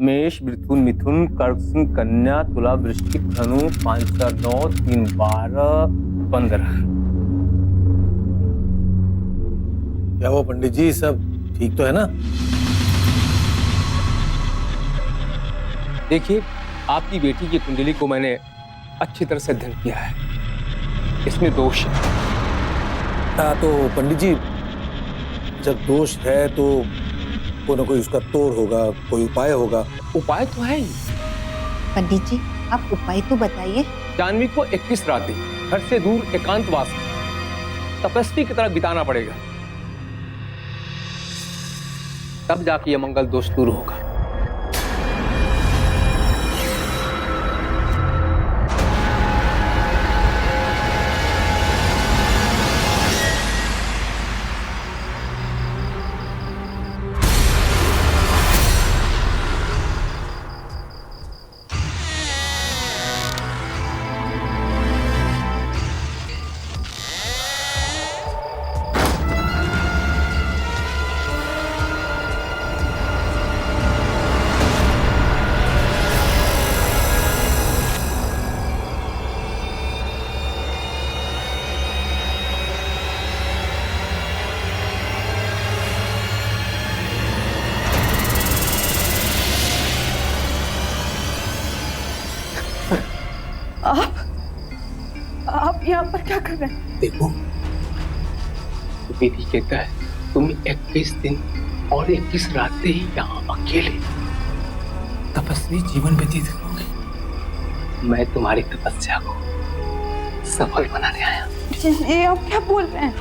मेष, मिथुन, मिथुन, कर्क, सिंह, कन्या, तुला, वृश्चिक, धनु, 5 4 9 3 12 15। क्या वो पंडित जी सब ठीक तो है ना? देखिए, आपकी बेटी की कुंडली को मैंने अच्छी तरह से अध्ययन किया है, इसमें दोष है। हाँ तो पंडित जी, जब दोष है तो कोई ना कोई उसका तोड़ होगा, कोई उपाय होगा। उपाय तो है ही। पंडित जी, आप उपाय तो बताइए। जाह्नवी को 21 रातें घर से दूर एकांतवास में तपस्वी की तरह बिताना पड़ेगा, तब जाके यह मंगल दोष दूर होगा। आप यहाँ पर क्या कर रहे हैं? देखो, दीदी कहता है तुम 21 दिन और 21 रातें ही यहाँ अकेले तपस्वी जीवन व्यतीत करोगे। मैं तुम्हारी तपस्या को सफल बनाने आया। ये आप क्या बोल रहे हैं?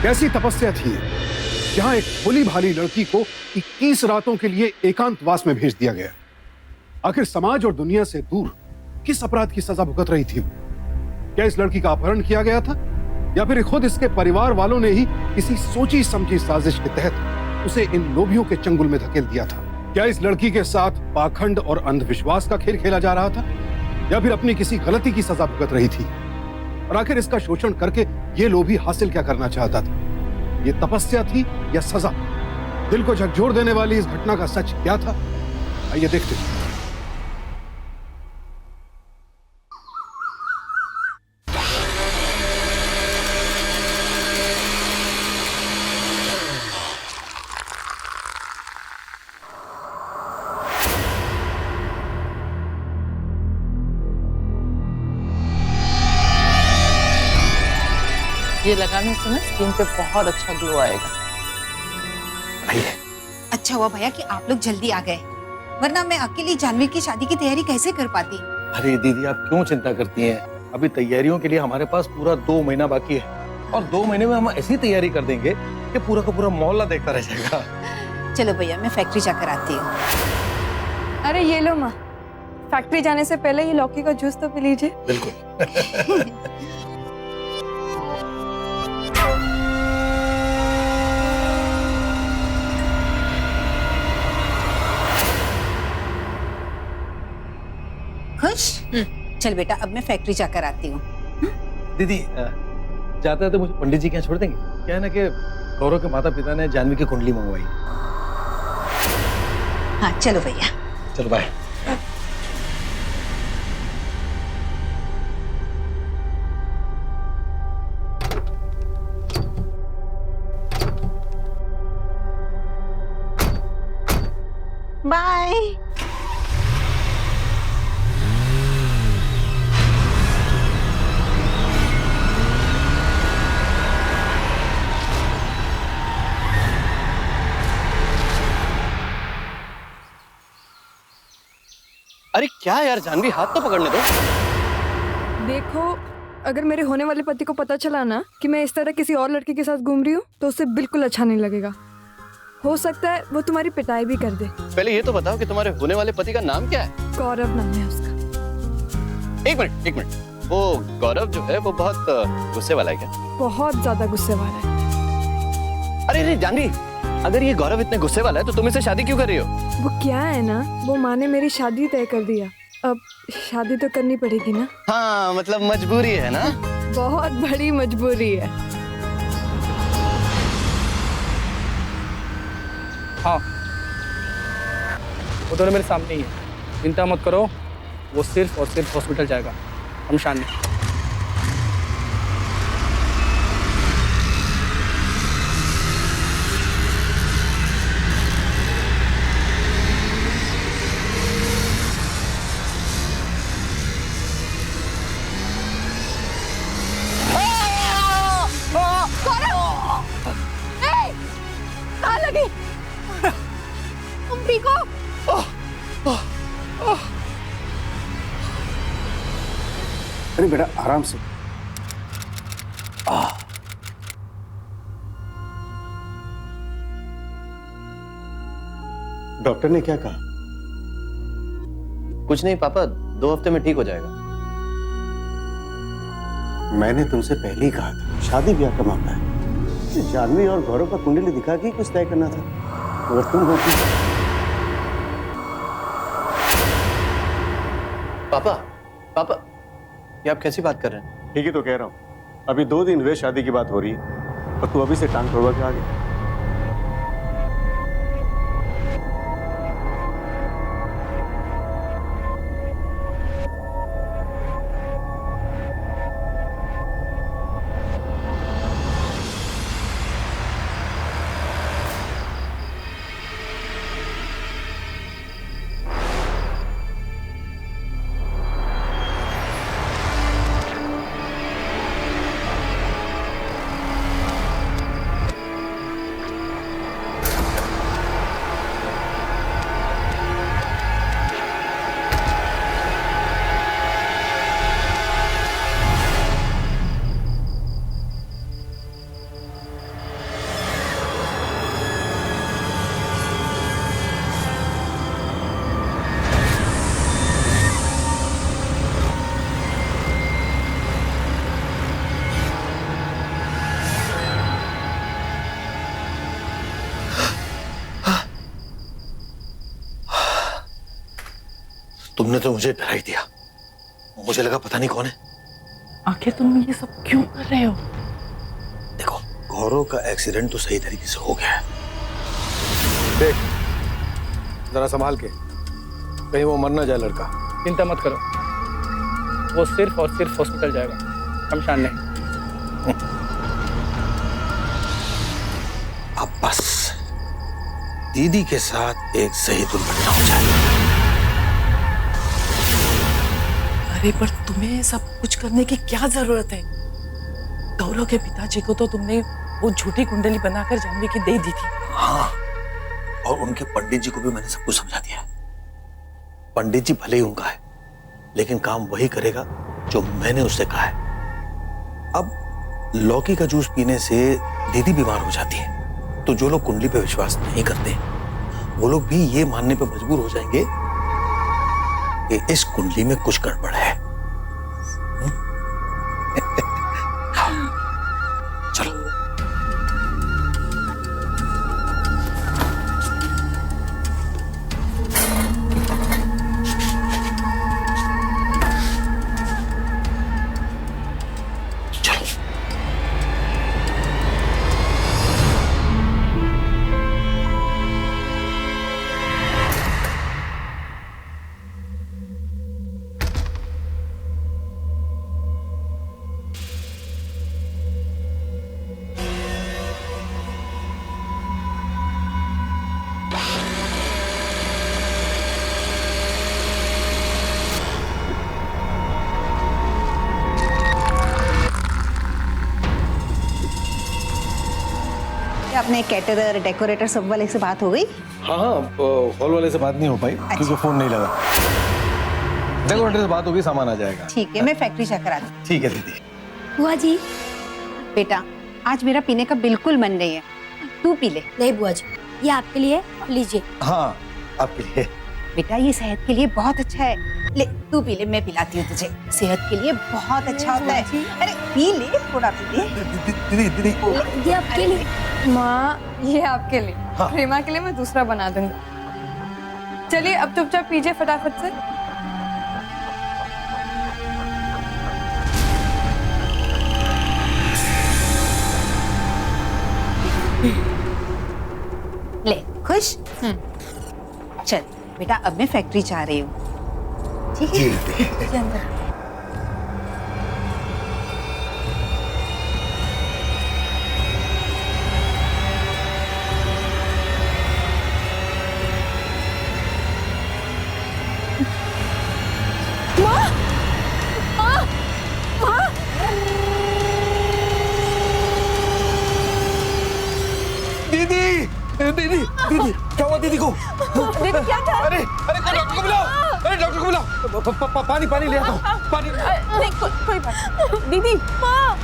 कैसी तपस्या थी जहां एक भोली भाली लड़की को 21 रातों के लिए एकांतवास में भेज दिया गया। आखिर समाज और दुनिया से दूर किस अपराध की सजा भुगत रही थी? क्या इस लड़की का अपहरण किया गया था या फिर खुद इसके परिवार वालों ने ही किसी सोची समझी साजिश के तहत उसे इन लोभियों के चंगुल में धकेल दिया था? क्या इस लड़की के साथ पाखंड और अंधविश्वास का खेल खेला जा रहा था या फिर अपनी किसी गलती की सजा भुगत रही थी? और आखिर इसका शोषण करके ये लोभी हासिल क्या करना चाहता था? ये तपस्या थी या सजा? दिल को झकझोर देने वाली इस घटना का सच क्या था? आइए देखते हैं। ये लगाने से ना स्किन पे बहुत अच्छा ग्लो आएगा। आइए। अच्छा हुआ भैया कि आप लोग जल्दी आ गए, वरना मैं अकेली जाह्नवी की शादी की तैयारी कैसे कर पाती। अरे दीदी, आप क्यों चिंता करती हैं? अभी तैयारियों के लिए हमारे पास पूरा 2 महीना बाकी है और 2 महीने में हम ऐसी तैयारी कर देंगे कि पूरा का पूरा मोहल्ला देखता रह जाएगा। चलो भैया, मैं फैक्ट्री जाकर आती हूँ। अरे ये लो माँ, फैक्ट्री जाने से पहले ये लौकी का जूस तो पी लीजिए। बिल्कुल। खुश? चल बेटा, अब मैं फैक्ट्री जाकर आती हूँ। दीदी, जाते जाते मुझे पंडित जी के यहाँ छोड़ देंगे? क्या है ना कि गौरव के माता पिता ने जाह्नवी की कुंडली मंगवाई। हाँ चलो भैया। चलो बाय। बाय। अरे क्या यार जाह्नवी, हाथ तो पकड़ने दो। देखो, अगर मेरे होने वाले पति को पता चला ना कि मैं इस तरह किसी और लड़के के साथ घूम रही हूँ तो उसे बिल्कुल अच्छा नहीं लगेगा। हो सकता है वो तुम्हारी पिटाई भी कर दे। पहले ये तो बताओ कि तुम्हारे होने वाले पति का नाम क्या है? गौरव नाम है उसका। एक मिनट, वो गौरव जो है वो बहुत गुस्से वाला है क्या? बहुत ज्यादा गुस्से वाला है। अरे जाह्नवी, अगर ये गौरव इतने गुस्से वाला है तो तुम इससे शादी क्यों कर रही हो? वो क्या है ना, वो माँ ने मेरी शादी तय कर दिया अब शादी तो करनी पड़ेगी ना। हाँ मतलब मजबूरी है ना। बहुत बड़ी मजबूरी है। हाँ वो दोनों मेरे सामने ही है, चिंता मत करो, वो सिर्फ और सिर्फ हॉस्पिटल जाएगा, शमशान नहीं। कहाँ लगी? तुम ठीक हो? अरे बेटा आराम से। डॉक्टर ने क्या कहा? कुछ नहीं पापा, 2 हफ्ते में ठीक हो जाएगा। मैंने तुमसे पहले ही कहा था शादी ब्याह का मामला है, जानवी और गौरव का कुंडली दिखा के कुछ तय करना था, मगर तुम होती। पापा पापा ये आप कैसी बात कर रहे हैं? ठीक है तो कह रहा हूँ, अभी 2 दिन हुए शादी की बात हो रही है और तू अभी से टांग तोड़वा के आ गया। तुमने तो मुझे डरा ही दिया, मुझे लगा पता नहीं कौन है। आखिर तुम ये सब क्यों कर रहे हो? देखो गौरव का एक्सीडेंट तो सही तरीके से हो गया है, देख जरा संभाल के, कहीं वो मर ना जाए लड़का। चिंता मत करो, वो सिर्फ और सिर्फ हॉस्पिटल जाएगा, शमशान नहीं। अब बस दीदी के साथ एक सही दुर्घटना हो जाए। अरे पर तुम्हें सब कुछ करने की क्या जरूरत है? गौरव के पिताजी को तो तुमने वो झूठी कुंडली बनाकर जानवी की दे दी थी। हाँ, और उनके पंडित जी को भी मैंने सब कुछ समझा दिया है। पंडित जी भले ही उनका है, लेकिन काम वही करेगा जो मैंने उससे कहा है। अब लौकी का जूस पीने से दीदी बीमार हो जाती है, तो जो लोग कुंडली पे विश्वास नहीं करते वो लोग भी ये मानने पे मजबूर हो जाएंगे कि इस कुंडली में कुछ गड़बड़ है। चलो अपने कैटरर डेकोरेटर सब वाले से बात हो गई? हाँ हॉल वाले से बात नहीं हो पाई क्योंकि फोन नहीं लगा। डेकोरेटर से बात होगी, सामान आ जाएगा। ठीक है, मैं फैक्ट्री चेक करा दूँ। ठीक है दीदी। बुआ जी। बेटा आज मेरा पीने का बिल्कुल मन नहीं है, तू पी ले। नहीं बुआ जी, ये आपके लिए, लीजिए। हाँ आपके लिए। बेटा ये सेहत के लिए बहुत अच्छा है, ले तू पी ले, मैं पिलाती हूँ तुझे, सेहत के लिए बहुत अच्छा होता है। अरे पी ले, थोड़ा पी ले। दीदी दीदी ये आपके लिए। माँ ये आपके लिए, हाँ। प्रेमा के लिए मैं दूसरा बना दूंगी। चलिए अब चुपचाप पीजिए फटाफट से। ले खुश? चल बेटा, अब मैं फैक्ट्री जा रही हूँ, ठीक है? चल अंदर। दीदी क्या हुआ दीदी को? दीदी क्या था? अरे अरे कोई डॉक्टर को बुलाओ, अरे डॉक्टर को बुलाओ, पानी ले आता हूँ, पानी। नहीं कोई बात। दीदी माँ।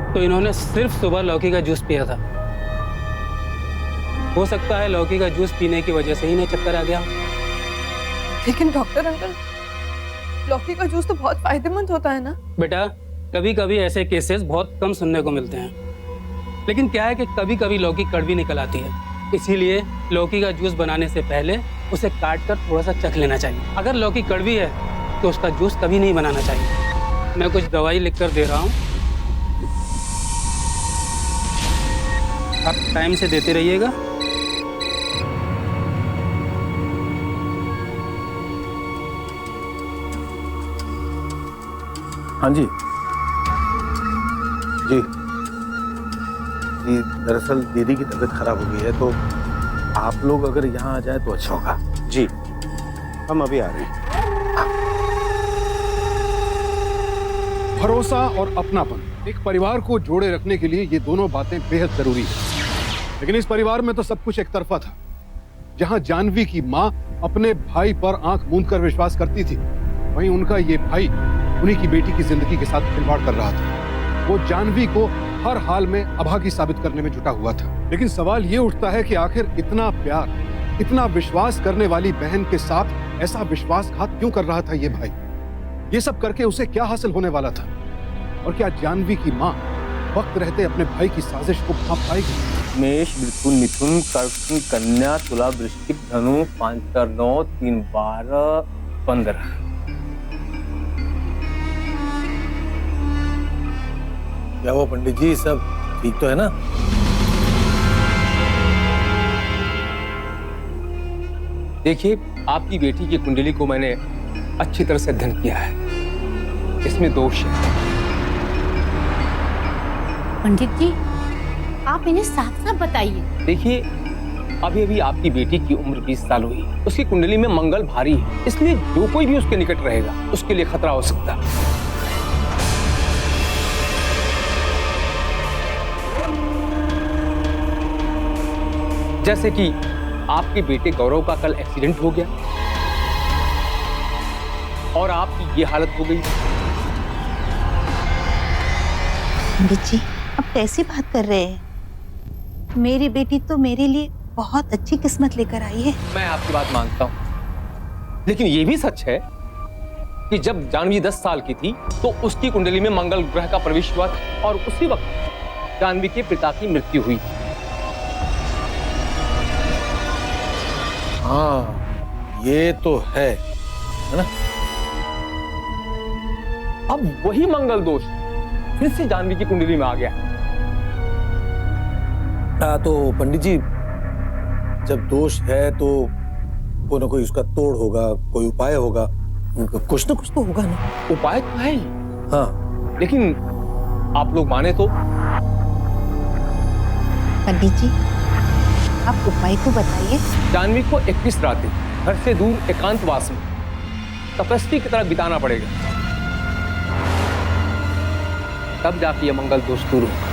तो इन्होंने सिर्फ सुबह लौकी का जूस पिया था। हो सकता है लौकी का जूस पीने की वजह से ही इन्हें चक्कर आ गया। लेकिन डॉक्टर अंकल, लौकी का जूस तो बहुत फायदेमंद होता है ना? बेटा, कभी कभी ऐसे केसेस बहुत कम सुनने को मिलते हैं, लेकिन क्या है कि कभी कभी लौकी कड़वी निकल आती है, इसीलिए लौकी का जूस बनाने से पहले उसे काट कर थोड़ा सा चख लेना चाहिए। अगर लौकी कड़वी है तो उसका जूस कभी नहीं बनाना चाहिए। मैं कुछ दवाई लिख कर दे रहा हूँ, आप टाइम से देते रहिएगा। हाँ जी जी जी, दरअसल दीदी की तबीयत खराब हो गई है, तो आप लोग अगर यहाँ आ जाए तो अच्छा होगा। जी हम अभी आ रहे हैं। भरोसा और अपनापन एक परिवार को जोड़े रखने के लिए ये दोनों बातें बेहद जरूरी है। लेकिन इस परिवार में तो सब कुछ एक तरफा था। जहां जानवी की मां अपने भाई पर आंख मूंद कर विश्वास करती थी, वहीं उनका ये भाई उन्हीं की बेटी की जिंदगी के साथ खिलवाड़ कर रहा था। वो जानवी को हर हाल में अभागी साबित करने में जुटा हुआ था। लेकिन सवाल ये उठता है कि आखिर इतना प्यार, इतना विश्वास करने वाली बहन के साथ ऐसा विश्वासघात क्यों कर रहा था ये भाई? ये सब करके उसे क्या हासिल होने वाला था? और क्या जानवी की मां वक्त रहते अपने भाई की साजिश को भांप पाएगी? मेष, मृथुन, मिथुन, कर्क, कन्या, तुला, वृश्चिक, धनु, 5 4 9 3 12 15। क्या हुआ पंडित जी, सब ठीक तो है ना? देखिए, आपकी बेटी की कुंडली को मैंने अच्छी तरह से अध्ययन किया है, इसमें दोष है। पंडित जी, आप इन्हें साफ साफ बताइए। देखिए, अभी अभी आपकी बेटी की उम्र 20 साल हुई, उसकी कुंडली में मंगल भारी है, इसलिए जो कोई भी उसके निकट रहेगा उसके लिए खतरा हो सकता है। जैसे कि आपके बेटे गौरव का कल एक्सीडेंट हो गया और आपकी ये हालत हो गई। पंडित जी, अब कैसी बात कर रहे हैं? मेरी बेटी तो मेरे लिए बहुत अच्छी किस्मत लेकर आई है। मैं आपकी बात मानता हूं, लेकिन ये भी सच है कि जब जानवी 10 साल की थी तो उसकी कुंडली में मंगल ग्रह का प्रवेश हुआ था और उसी वक्त जानवी के पिता की मृत्यु हुई। हाँ, ये तो है ना? अब वही मंगल दोष फिर से जानवी की कुंडली में आ गया। तो पंडित जी, जब दोष है तो कोई ना कोई उसका तोड़ होगा, कोई उपाय होगा, कुछ ना कुछ तो होगा ना? उपाय तो है ही, हाँ, लेकिन आप लोग माने तो। पंडित जी, आप उपाय तो बताइए। जानवी को 21 रातें घर से दूर एकांतवास में तपस्वी की तरह बिताना पड़ेगा, तब जाके ये मंगल दोष दूर होगा।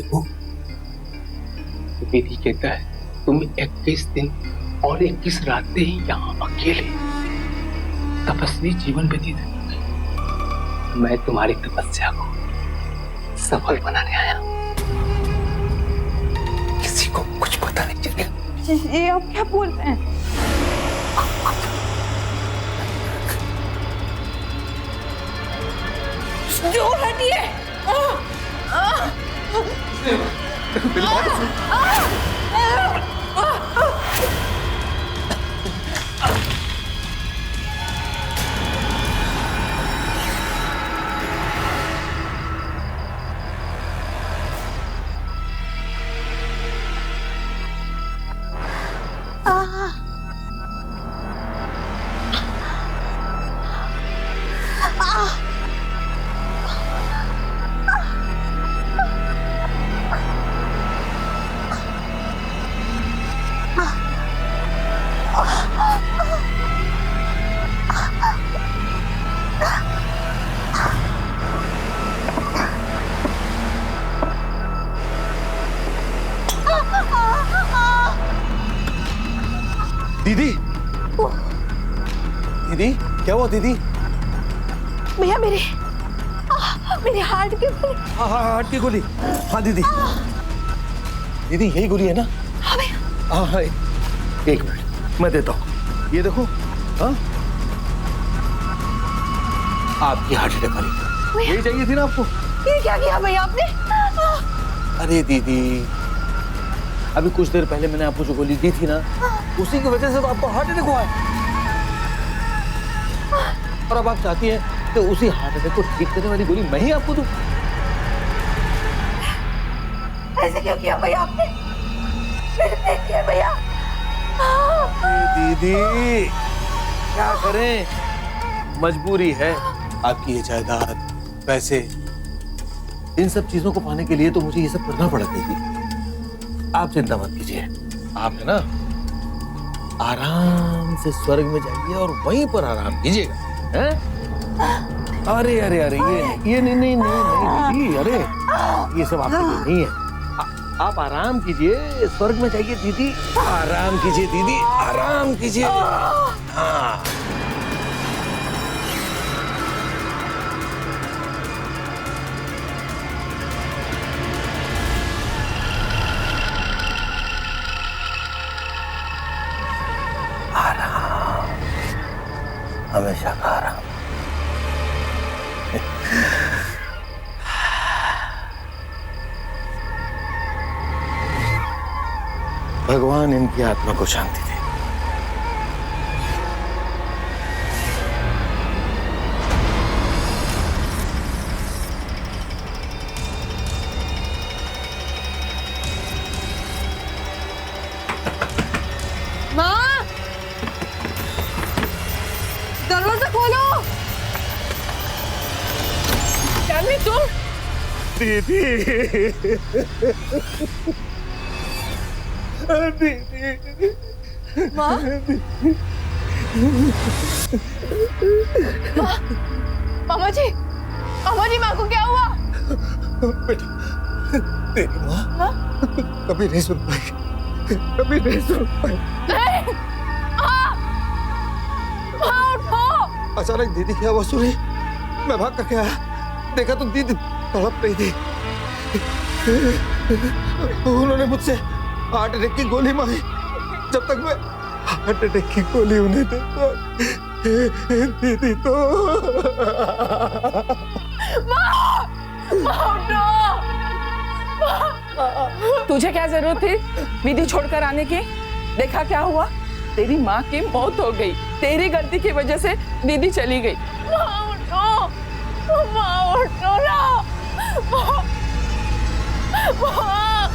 देखो, विधि कहता है तुम 21 दिन और 21 रातें ही यहाँ अकेले तपस्वी जीवन व्यतीत करोगे। मैं तुम्हारी तपस्या को सफल बनाने आया। किसी को कुछ पता नहीं चलेगा। ये आप क्या बोल रहे हैं? दूर हटिए। दीदी, दीदी क्या हुआ दीदी? भैया मेरे हार्ट की गोली। हाँ हाँ हार्ट की गोली। हाँ दीदी, दीदी यही गोली है ना? हाँ भैया। हाँ हाँ एक मिनट मैं देता हूँ। ये देखो। हाँ आपकी हार्ट अटैक वाली यही चाहिए थी ना आपको? ये क्या किया भैया आपने? अरे दीदी, अभी कुछ देर पहले मैंने आपको जो गोली दी थी ना, उसी की वजह से तो आपको हार्ट अटैक हुआ है। और अब आप चाहती हैं तो उसी हार्ट अटैक को ठीक करने वाली गोली मैं ही आपको दूं? ऐसे क्यों किया भैया आपने? देखिए भैया। दीदी क्या करें, मजबूरी है। आपकी ये जायदाद, पैसे, इन सब चीजों को पाने के लिए तो मुझे ये सब करना पड़ा दीदी। आप चिंता मत कीजिए, आप है ना आराम से स्वर्ग में जाइए और वहीं पर आराम कीजिएगा, हैं? अरे अरे अरे ये नहीं नहीं नहीं नहीं दीदी, अरे ये सब आपके लिए नहीं है। आप आराम कीजिए, स्वर्ग में जाइए दीदी, आराम कीजिए दीदी, आराम कीजिए। हाँ हमेशा का आराम। भगवान इनकी आत्मा को शांति दे। माँ, दरवाजा खोलो। जानवी तुम? दीदी माँ, मामा जी माँ को क्या हुआ? बेटा, तेरी माँ कभी नहीं सुन पाई, कभी नहीं सुन पाई। नहीं, माँ उठो। अचानक दीदी की आवाज सुनी, मैं भाग करके आया, देखा तो दीदी तड़प रही थी। उन्होंने मुझसे हार्ट अटैक की गोली मांगी। जब तक मैं हार्ट अटैक की गोली उन्हें देता, दीदी तो तुझे क्या जरूरत थी विधि छोड़कर आने की? देखा क्या हुआ? तेरी माँ की मौत हो गई, तेरी गलती की वजह से दीदी चली गई। माँ उठो ना। माँ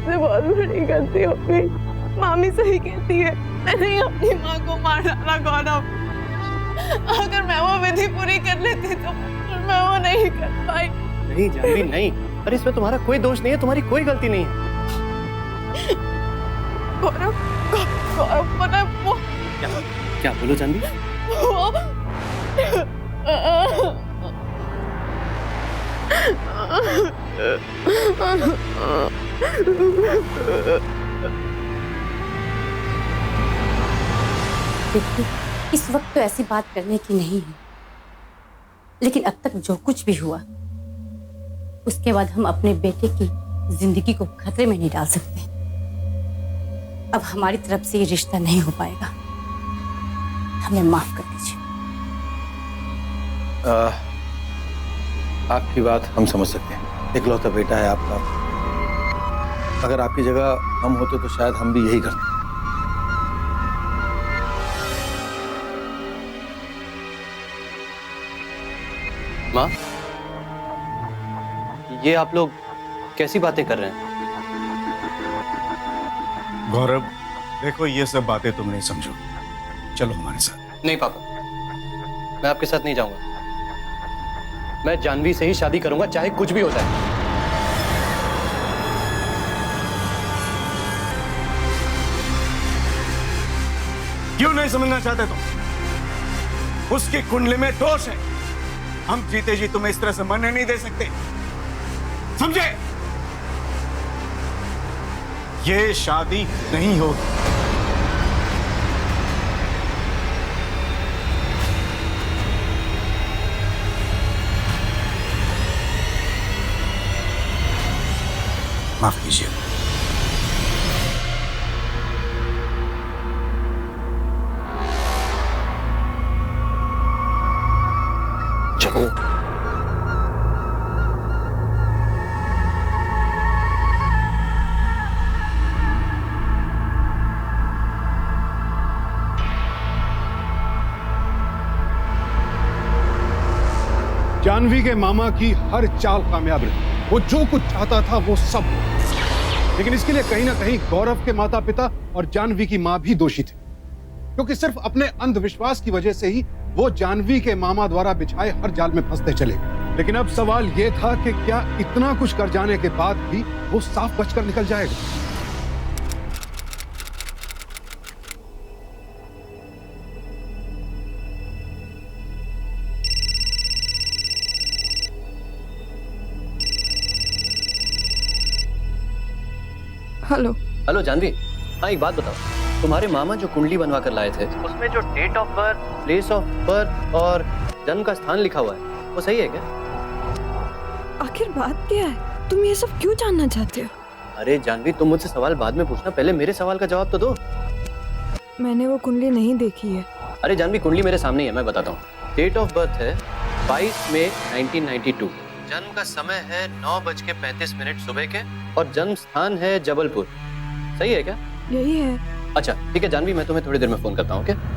मुझसे बहुत बड़ी गलती हो गई। मामी सही कहती है, मैंने अपनी माँ को मार डाला गौरव। अगर मैं वो विधि पूरी कर लेती तो मैं वो नहीं कर पाई। नहीं जानवी नहीं, अरे इसमें तुम्हारा कोई दोष नहीं है, तुम्हारी कोई गलती नहीं है। गौरव पता है वो क्या बोलो जानवी? देखिए, इस वक्त तो ऐसी बात करने की नहीं है, लेकिन अब तक जो कुछ भी हुआ उसके बाद हम अपने बेटे की जिंदगी को खतरे में नहीं डाल सकते। अब हमारी तरफ से ये रिश्ता नहीं हो पाएगा, हमें माफ कर दीजिए। आपकी बात हम समझ सकते हैं, इकलौता बेटा है आपका। अगर आपकी जगह हम होते तो शायद हम भी यही करते। माँ, ये आप लोग कैसी बातें कर रहे हैं? गौरव, देखो ये सब बातें तुम नहीं समझो, चलो हमारे साथ। नहीं पापा, मैं आपके साथ नहीं जाऊंगा। मैं जानवी से ही शादी करूंगा, चाहे कुछ भी हो जाए। क्यों नहीं समझना चाहते तुम? उसकी कुंडली में दोष है। हम जीते जी तुम्हें इस तरह से मरने नहीं दे सकते, समझे? ये शादी नहीं होगी। माफ कीजिए। चलो। जानवी के मामा की हर चाल कामयाब रही। वो जो कुछ चाहता था वो सब, लेकिन इसके लिए कहीं ना कहीं गौरव के माता पिता और जानवी की मां भी दोषी थे, क्योंकि सिर्फ अपने अंधविश्वास की वजह से ही वो जानवी के मामा द्वारा बिछाए हर जाल में फंसते चले। लेकिन अब सवाल यह था कि क्या इतना कुछ कर जाने के बाद भी वो साफ बचकर निकल जाएगा? हेलो हेलो जानवी, हाँ एक बात बताओ, तुम्हारे मामा जो कुंडली बनवा कर लाए थे उसमें जो date of birth, place of birth और जन्म का स्थान लिखा हुआ है वो सही है क्या? आखिर बात क्या है? तुम ये सब क्यों जानना चाहते हो? अरे जानवी, तुम मुझसे सवाल बाद में पूछना, पहले मेरे सवाल का जवाब तो दो। मैंने वो कुंडली नहीं देखी है। अरे जानवी, कुंडली मेरे सामने ही है, मैं बताता हूँ। डेट ऑफ बर्थ है 22 मई 1992, जन्म का समय है 9:35 सुबह के, और जन्म स्थान है जबलपुर। सही है क्या? यही है। अच्छा ठीक है जानवी, मैं तुम्हें थोड़ी देर में फोन करता हूँ। Okay?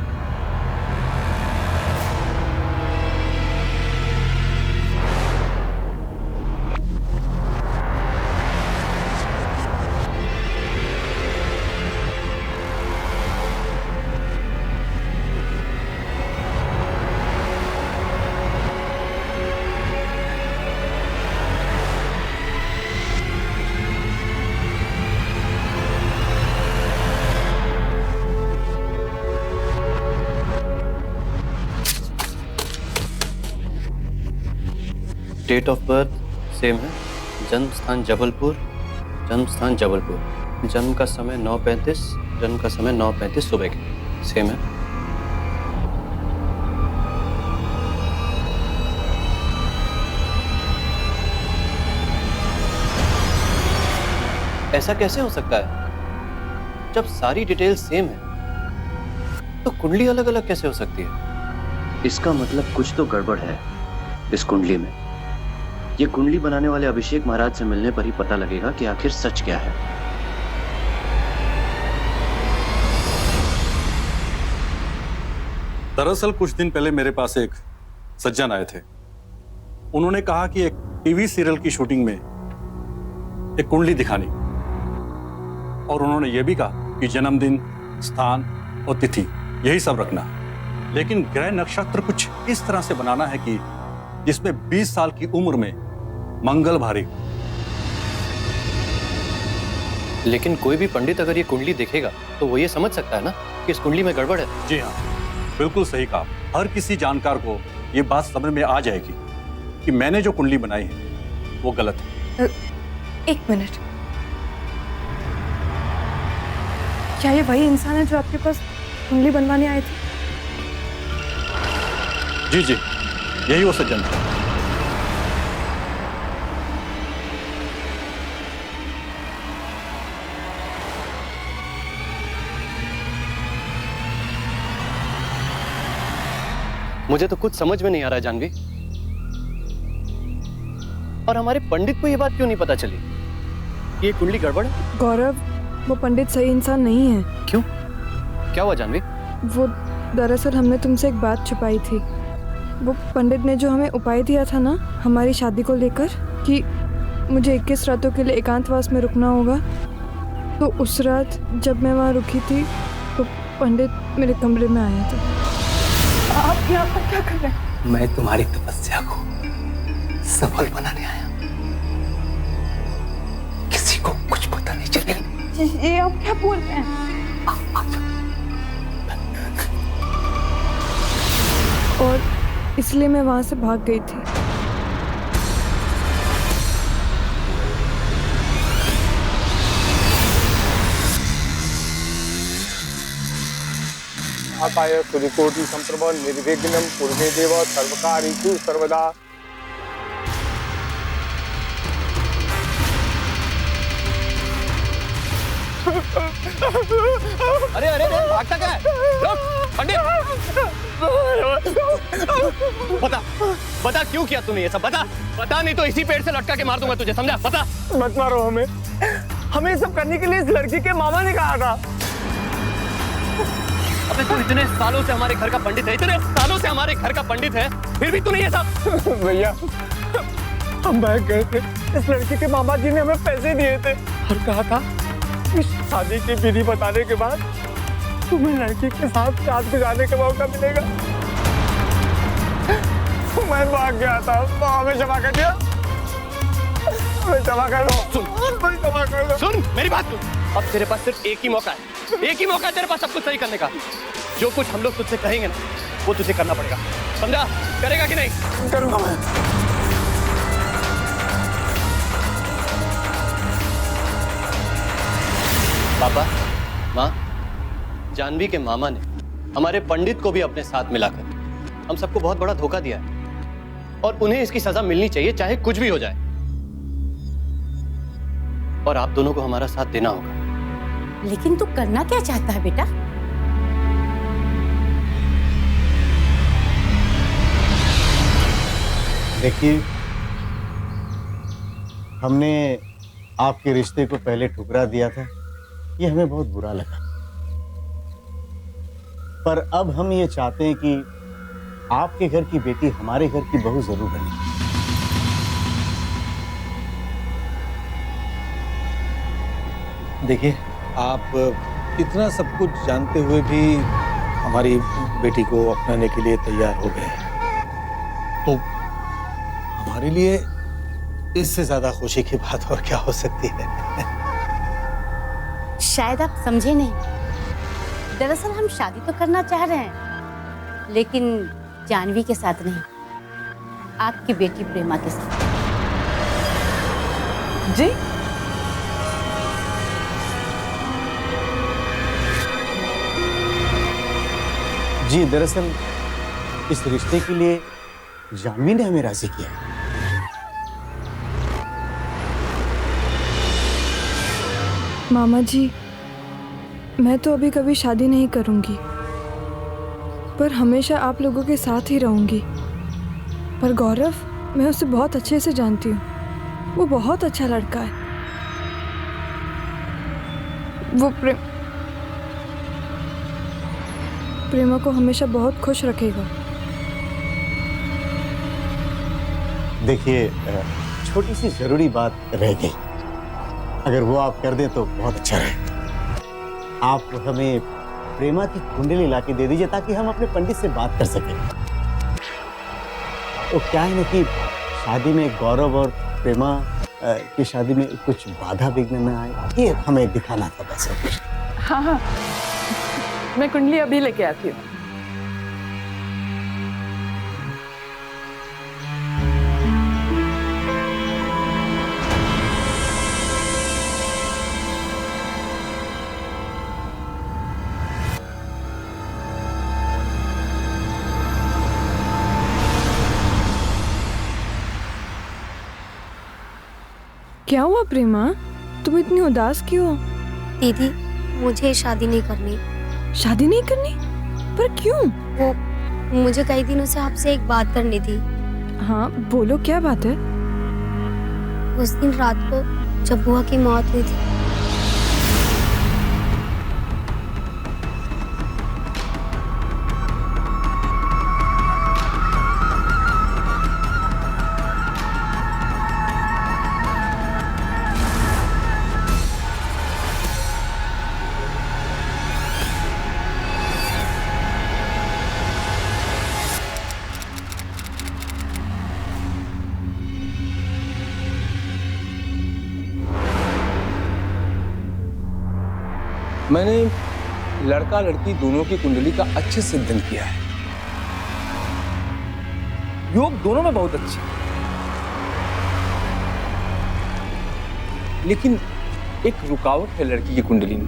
Date of birth same है, जन्म स्थान जबलपुर, जन्म स्थान जबलपुर, जन्म का समय 9:35, जन्म का समय 9:35 सुबह के, सेम है। ऐसा कैसे हो सकता है? जब सारी डिटेल सेम है तो कुंडली अलग अलग कैसे हो सकती है? इसका मतलब कुछ तो गड़बड़ है इस कुंडली में। ये कुंडली बनाने वाले अभिषेक महाराज से मिलने पर ही पता लगेगा कि आखिर सच क्या है। दरअसल कुछ दिन पहले मेरे पास एक सज्जन आए थे। उन्होंने कहा कि एक टीवी सीरियल की शूटिंग में एक कुंडली दिखानी, और उन्होंने ये भी कहा कि जन्मदिन, स्थान और तिथि यही सब रखना है। लेकिन ग्रह नक्षत्र कुछ इस तरह से बनाना है कि जिसमें 20 साल की उम्र में मंगल भारी हो। लेकिन कोई भी पंडित अगर ये कुंडली देखेगा तो वो ये समझ सकता है ना कि इस कुंडली में गड़बड़ है। जी हाँ, बिल्कुल सही कहा। हर किसी जानकार को ये बात समझ में आ जाएगी कि मैंने जो कुंडली बनाई है वो गलत है। एक मिनट, क्या ये वही इंसान है जो आपके पास कुंडली बनवाने आए थे? जी जी, यही वो सज्जन था। मुझे तो कुछ समझ में नहीं आ रहा है जानवी। और हमारे पंडित को ये बात क्यों नहीं पता चली? ये कुंडली गड़बड़ है। गौरव, वो पंडित सही इंसान नहीं है। क्यों? क्या हुआ जानवी? वो दरअसल हमने तुमसे एक बात छुपाई थी। वो पंडित ने जो हमें उपाय दिया था ना हमारी शादी को लेकर, कि मुझे 21 रातों के लिए एकांतवास में रुकना होगा, तो उस रात जब मैं वहाँ रुकी थी तो पंडित मेरे कमरे में आया था। आप यहाँ पर क्या कर रहे हैं? मैं तुम्हारी तपस्या को सफल बनाने आया। किसी को कुछ पता नहीं चलेगा। ये आप क्या बोल रहे हैं? और इसलिए मैं वहां से भाग गई थी। आकाय सूर्यकोटि संप्रभ निर्विघ्नं कुरुमे देव सर्वकार्येषु सर्वदा। अरे अरे अरे, भागता क्या है? पंडित, बता क्यों किया तूने ये सब? बता नहीं तो इसी पेड़ से लटका के मार दूंगा तुझे, समझा? बता। मत मारो हमें सब करने के लिए इस लड़की के मामा ने कहा था। अबे तू इतने सालों से हमारे घर का पंडित है, इतने सालों से हमारे घर का पंडित है, फिर भी तूने ये सब? भैया, हम भाग गए थे, इस लड़की के मामा जी ने हमें पैसे दिए थे और कहा था इस शादी की विधि बताने के बाद तुम्हें लड़की के साथ रात गुजारने का मौका मिलेगा। मैं भाग गया था, हमें क्षमा कर दिया। हमें क्षमा कर दो। सुन मेरी बात सुन। अब तेरे पास सिर्फ एक ही मौका है तेरे पास सब कुछ सही करने का। जो कुछ हम लोग तुझसे कहेंगे ना वो तुझे करना पड़ेगा, समझा? करेगा कि नहीं? करूंगा मैं। पापा, माँ, जानवी के मामा ने हमारे पंडित को भी अपने साथ मिलाकर हम सबको बहुत बड़ा धोखा दिया है और उन्हें इसकी सजा मिलनी चाहिए, चाहे कुछ भी हो जाए। और आप दोनों को हमारा साथ देना होगा। लेकिन तू करना क्या चाहता है बेटा? देखिए, हमने आपके रिश्ते को पहले ठुकरा दिया था, ये हमें बहुत बुरा लगा। पर अब हम ये चाहते हैं कि आपके घर की बेटी हमारे घर की बहू जरूर बने। देखिए, आप इतना सब कुछ जानते हुए भी हमारी बेटी को अपनाने के लिए तैयार हो गए, तो हमारे लिए इससे ज्यादा खुशी की बात और क्या हो सकती है? शायद आप समझे नहीं। दरअसल हम शादी तो करना चाह रहे हैं, लेकिन जानवी के साथ नहीं, आपकी बेटी प्रेमा के साथ। जी? जी, दरअसल इस रिश्ते के लिए जानवी ने हमें राजी किया है। मामा जी, मैं तो अभी कभी शादी नहीं करूंगी, पर हमेशा आप लोगों के साथ ही रहूंगी। पर गौरव, मैं उसे बहुत अच्छे से जानती हूँ, वो बहुत अच्छा लड़का है। वो प्रेमा को हमेशा बहुत खुश रखेगा। देखिए, छोटी सी जरूरी बात रह गई, अगर वो आप कर दें तो बहुत अच्छा रहे। आप हमें प्रेमा की कुंडली लाके दे दीजिए ताकि हम अपने पंडित से बात कर सकें। तो क्या है ना कि शादी में गौरव और प्रेमा की शादी में कुछ बाधा विघ्न न आए, ये हमें दिखाना था बस। हाँ हाँ, मैं कुंडली अभी लेके आती हूँ। क्या हुआ प्रेमा, तुम इतनी उदास क्यों हो? दीदी, मुझे शादी नहीं करनी। शादी नहीं करनी? पर क्यों? वो मुझे कई दिनों से आपसे एक बात करनी थी। हाँ बोलो, क्या बात है? उस दिन रात को जब बुआ की मौत हुई थी, मैंने लड़का लड़की दोनों की कुंडली का अच्छे से अध्ययन किया है। योग दोनों में बहुत अच्छे, लेकिन एक रुकावट है लड़की की कुंडली में।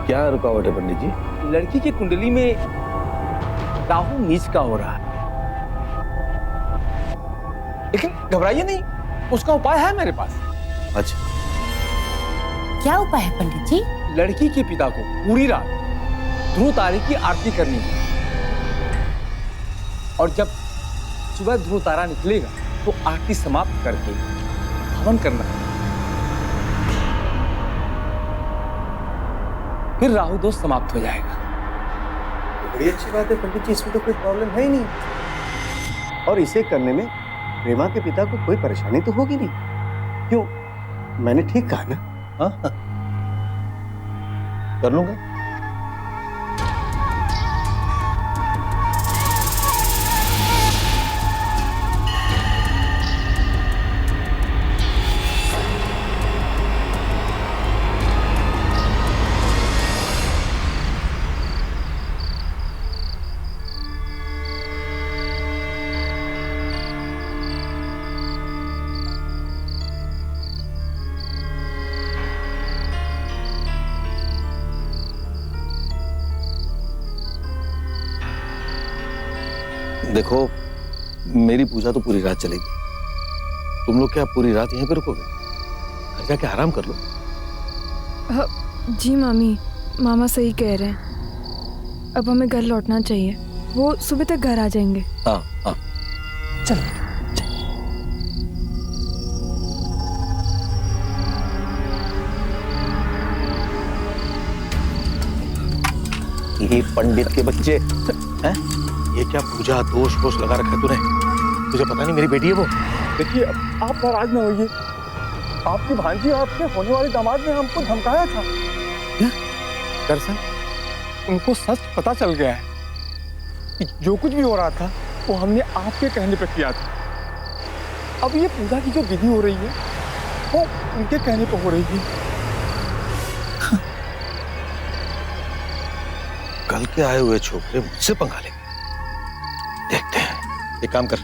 क्या रुकावट है पंडित जी? लड़की की कुंडली में राहु नीच का हो रहा है, लेकिन घबराइए नहीं, उसका उपाय है मेरे पास। अच्छा, क्या उपाय है पंडित जी? लड़की के पिता को पूरी रात ध्रुव तारे की आरती करनी है, और जब सुबह ध्रुव तारा निकलेगा तो आरती समाप्त करके हवन करना है। फिर राहु दोष समाप्त हो जाएगा। बड़ी अच्छी बात है पंडित जी, इसमें तो कोई प्रॉब्लम है ही नहीं। और इसे करने में प्रेमा के पिता को कोई परेशानी तो होगी नहीं, क्यों? मैंने ठीक कहा ना? हाँ कर लूंगा। देखो, मेरी पूजा तो पूरी रात चलेगी। तुम लोग क्या पूरी रात यहीं पे रुकोगे? घर जाके आराम कर लो। जी मामी, मामा सही कह रहे हैं। अब हमें घर लौटना चाहिए, वो सुबह तक घर आ जाएंगे। हाँ हाँ, चलो। ये पंडित के बच्चे हैं? ये क्या पूजा दोष वोष लगा रखा है तूने? तुझे पता नहीं मेरी बेटी है वो? देखिए, आप नाराज ना होइए। आपकी भांजी और आपके होने वाले दामाद ने हमको धमकाया था। दरअसल उनको सच पता चल गया है कि जो कुछ भी हो रहा था वो हमने आपके कहने पर किया था। अब ये पूजा की जो विधि हो रही है वो उनके कहने पर हो रही है। कल के आए हुए छोकरे मुझसे पंगा लेंगे। देखते हैं। एक काम कर,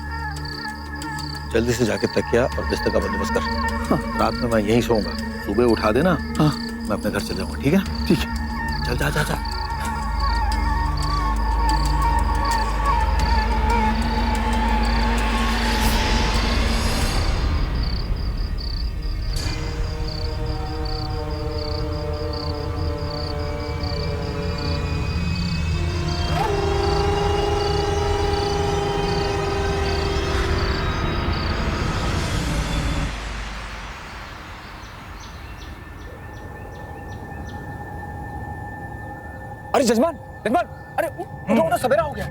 जल्दी से जाके तकिया और बिस्तर का बंदोबस्त कर। हाँ। रात में मैं यहीं सोऊंगा, सुबह उठा देना। हाँ। मैं अपने घर चले जाऊंगा, ठीक है? ठीक है। चल जा जा जा। अरे जजमान, जजमान, अरे उठो उठो, सवेरा हो गया।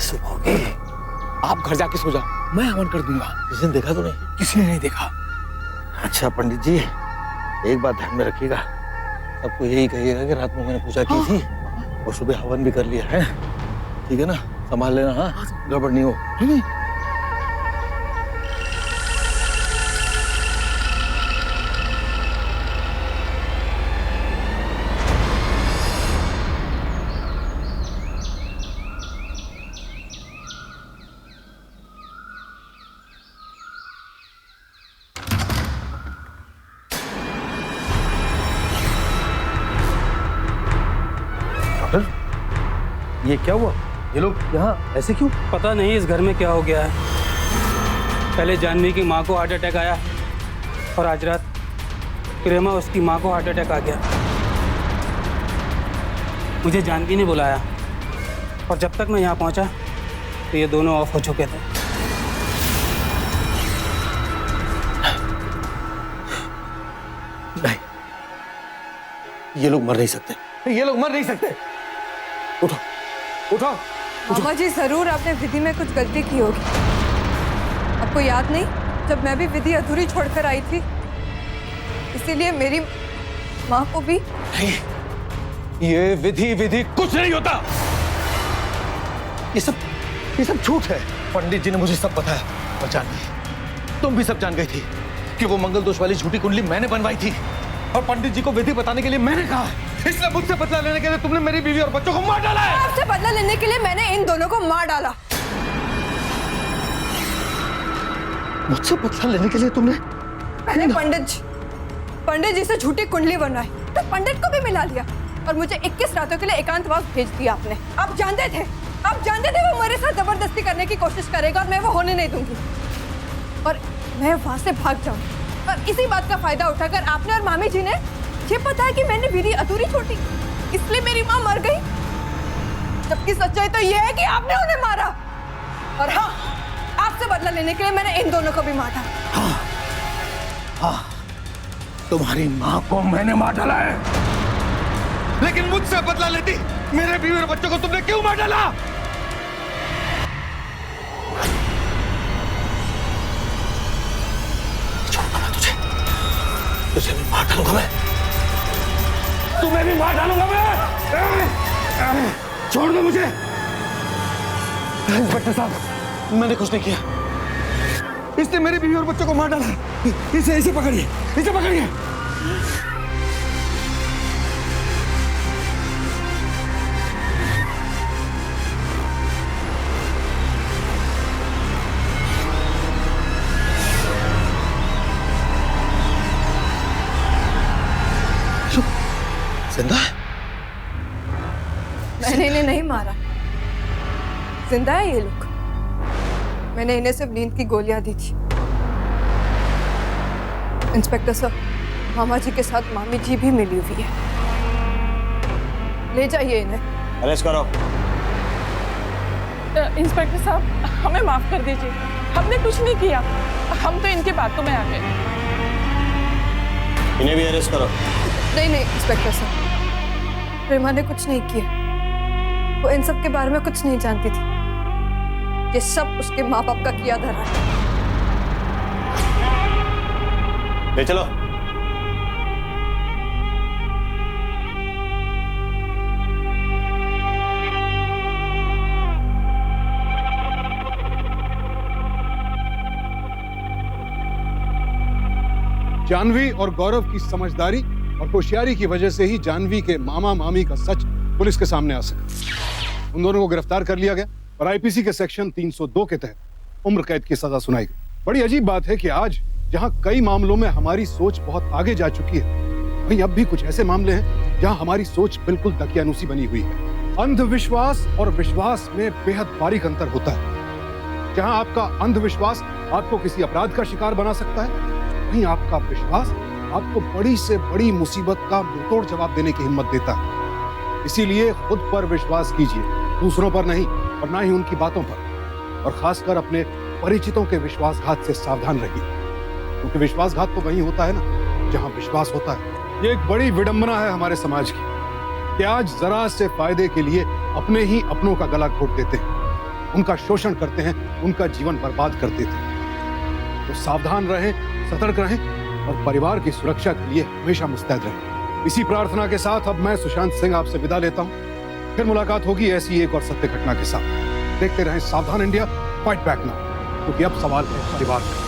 सुबह होगी। आप घर जाके सो जाओ, मैं हवन कर दूंगा। किसी ने देखा तो नहीं? किसी ने नहीं देखा। अच्छा पंडित जी, एक बात ध्यान में रखिएगा, सबको यही कहिएगा कि रात में मैंने पूजा की थी और सुबह हवन भी कर लिया है। ठीक है ना? संभाल लेना, हाँ, गड़बड़ नहीं हो। नहीं। ये क्या हुआ? ये लोग यहाँ ऐसे क्यों? पता नहीं इस घर में क्या हो गया है। पहले जानवी की माँ को हार्ट अटैक आया और आज रात प्रेमा उसकी माँ को हार्ट अटैक आ गया। मुझे जानवी ने बुलाया और जब तक मैं यहाँ पहुँचा तो ये दोनों ऑफ हो चुके थे। नहीं, ये लोग मर नहीं सकते, ये लोग मर नहीं सकते। उठो उठो। मामा जी, जरूर आपने विधि में कुछ गलती की होगी। आपको याद नहीं, जब मैं भी विधि अधूरी छोड़कर आई थी, इसीलिए मेरी माँ को भी। नहीं, ये विधि कुछ नहीं होता। ये सब झूठ है। पंडित जी ने मुझे सब बताया और जान गई, तुम भी सब जान गई थी कि वो मंगल दोष वाली झूठी कुंडली मैंने बनवाई थी और पंडित जी को विधि बताने के लिए मैंने कहा। इसलिए मुझसे बदला लेने के लिए तुमने मेरी बीवी और बच्चों को मार डाला है। आपसे बदला लेने के लिए मैंने इन दोनों को मार डाला। मुझसे बदला लेने के लिए तुमने? मैंने पंडित जी से झूठी कुंडली बनवाई, तो पंडित को भी मिला लिया और मुझे 21 रातों के लिए एकांतवास भेज दिया आपने। आप जानते थे वो मेरे साथ जबरदस्ती करने की कोशिश करेगा और मैं वो होने नहीं दूंगी और मैं वहां से भाग जाऊंगी। और इसी बात का फायदा उठाकर आपने और मामी जी ने ये पता है कि मैंने विधि अधूरी छोड़ी, इसलिए मेरी माँ मर गई। जबकि सच्चाई तो ये है कि आपने उन्हें मारा। और हाँ, आपसे बदला लेने के लिए मैंने इन दोनों को भी मारा। हाँ, तुम्हारी माँ को मैंने मार डाला है, लेकिन मुझसे बदला लेती मेरे बीवी और बच्चों को तुमने क्यों मार डाला? छोड़ूंगा तुझे, तुझे भी मार डालूंगा मैं, तुम्हें भी मार डालूंगा मैं। छोड़ दो मुझे। इंस्पेक्टर साहब, मैंने कुछ नहीं किया। इसने मेरी बीवी और बच्चों को मार डाला। इसे पकड़िए, इसे पकड़िए। जिंदा है? मैंने इन्हें नहीं मारा, जिंदा है ये लोग। मैंने इन्हें सिर्फ नींद की गोलियां दी थी। इंस्पेक्टर साहब, मामा जी के साथ मामी जी भी मिली हुई है, ले जाइए इन्हें। अरेस्ट करो। इंस्पेक्टर साहब, हमें माफ कर दीजिए, हमने कुछ नहीं किया, हम तो इनकी बातों में आ गए। इन्हें भी अरेस्ट करो। नहीं इंस्पेक्टर साहब, प्रेमा ने कुछ नहीं किया, वो इन सब के बारे में कुछ नहीं जानती थी। ये सब उसके माँ बाप का किया धरा है। ले चलो। जानवी और गौरव की समझदारी और होशियारी की वजह से ही जानवी के मामा मामी का सच पुलिस के सामने आ सका। उन दोनों को गिरफ्तार कर लिया गया और आईपीसी के सेक्शन 302 के तहत उम्र कैद की सजा सुनाई गई। बड़ी अजीब बात है कि आज जहां कई मामलों में हमारी सोच बहुत आगे जा चुकी है, वहीं अब भी कुछ ऐसे मामले हैं जहां हमारी सोच बिल्कुल दकियानूसी बनी हुई है। अंधविश्वास और विश्वास में बेहद बारीक अंतर होता है। जहां आपका अंधविश्वास आपको किसी अपराध का शिकार बना सकता है, वहीं आपका विश्वास आपको बड़ी से बड़ी मुसीबत का मुंहतोड़ जवाब देने की हिम्मत देता है। इसीलिए खुद पर विश्वास कीजिए, दूसरों पर नहीं, और ना ही उनकी बातों पर। और खासकर अपने परिचितों के विश्वासघात से सावधान रहिए, क्योंकि विश्वासघात तो वहीं होता है ना जहां विश्वास होता है। ये एक बड़ी विडंबना है हमारे समाज की कि आज जरा से फायदे के लिए अपने ही अपनों का गला घोट देते हैं। उनका शोषण करते हैं, उनका जीवन बर्बाद कर देते हैं। तो सावधान रहें, सतर्क रहें और परिवार की सुरक्षा के लिए हमेशा मुस्तैद रहें। इसी प्रार्थना के साथ अब मैं सुशांत सिंह आपसे विदा लेता हूं। फिर मुलाकात होगी ऐसी एक और सत्य घटना के साथ। देखते रहें सावधान इंडिया, फाइट बैक नाउ, क्योंकि अब सवाल है परिवार का।